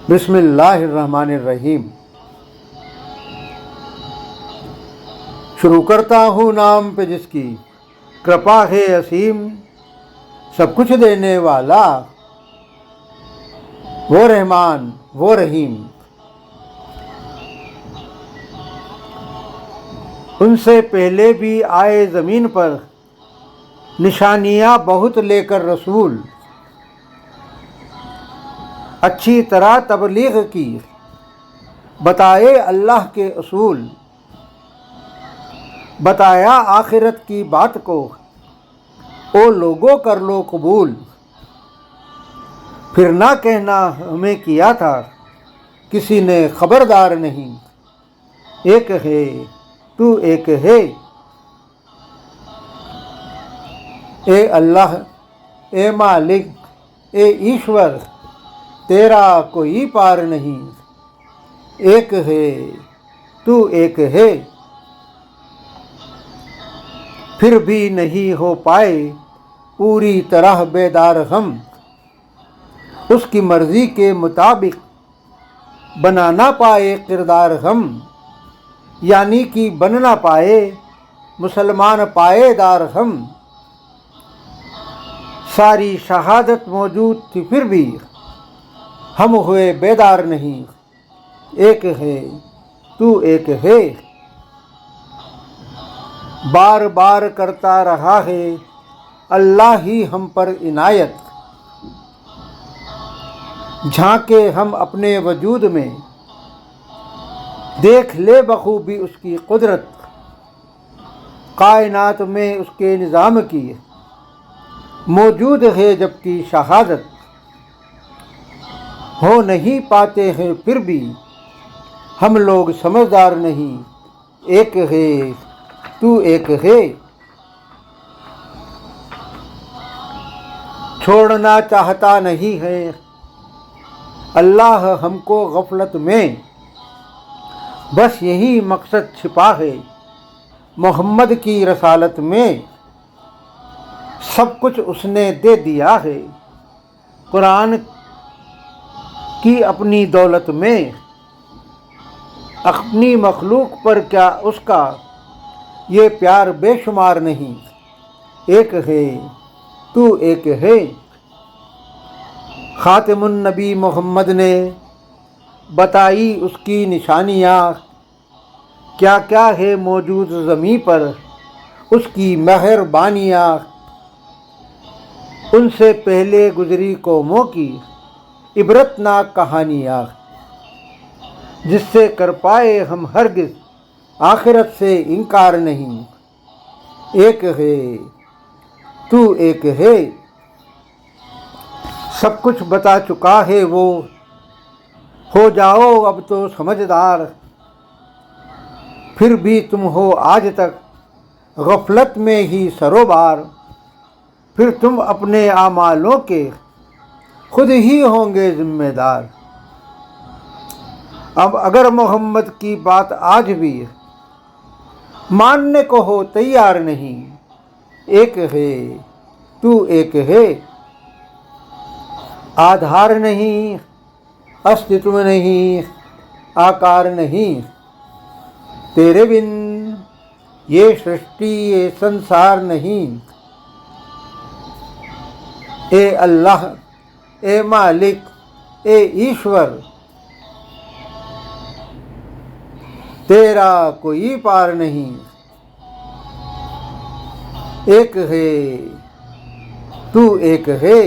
بسم اللہ الرحمن الرحیم۔ شروع کرتا ہوں نام پہ جس کی کرپا ہے اسیم، سب کچھ دینے والا وہ رحمان وہ رحیم۔ ان سے پہلے بھی آئے زمین پر نشانیاں بہت لے کر رسول، اچھی طرح تبلیغ کی بتائے اللہ کے اصول، بتایا آخرت کی بات کو او لوگوں کر لو قبول، پھر نہ کہنا ہمیں کیا تھا کسی نے خبردار نہیں، ایک ہے تو ایک ہے اے اللہ اے مالک اے ایشور، تیرا کوئی پار نہیں، ایک ہے تو ایک ہے، پھر بھی نہیں ہو پائے پوری طرح بیدار ہم، اس کی مرضی کے مطابق بنا نہ پائے کردار ہم، یعنی کہ بن نہ پائے مسلمان پائے دار ہم۔ ساری شہادت موجود تھی پھر بھی ہم ہوئے بیدار نہیں، ایک ہے تو ایک ہے، بار بار کرتا رہا ہے اللہ ہی ہم پر عنایت، جھانکے ہم اپنے وجود میں دیکھ لے بخوبی اس کی قدرت، کائنات میں اس کے نظام کی موجود ہے جبکہ شہادت، ہو نہیں پاتے ہیں پھر بھی ہم لوگ سمجھدار نہیں، ایک ہے تو ایک ہے۔ چھوڑنا چاہتا نہیں ہے اللہ ہم کو غفلت میں، بس یہی مقصد چھپا ہے محمد کی رسالت میں، سب کچھ اس نے دے دیا ہے قرآن کی اپنی دولت میں، اپنی مخلوق پر کیا اس کا یہ پیار بے شمار نہیں، ایک ہے تو ایک ہے۔ خاتم النبی محمد نے بتائی اس کی نشانیاں، کیا کیا ہے موجود زمیں پر اس کی مہربانیاں، ان سے پہلے گزری قوموں کی عبرتناک کہانیاں، جس سے کر پائے ہم ہرگز آخرت سے انکار نہیں، ایک ہے تو ایک ہے۔ سب کچھ بتا چکا ہے وہ، ہو جاؤ اب تو سمجھدار، پھر بھی تم ہو آج تک غفلت میں ہی سروبار، پھر تم اپنے اعمالوں کے خود ہی ہوں گے ذمہ دار۔ اب اگر محمد کی بات آج بھی ماننے کو ہو تیار نہیں، ایک ہے تو ایک ہے، آدھار نہیں استتو نہیں آکار نہیں، تیرے بن یہ سرشٹی یہ سنسار نہیں، اے اللہ اے مالک اے ایشور، تیرا کوئی پار نہیں، ایک ہے تو ایک ہے۔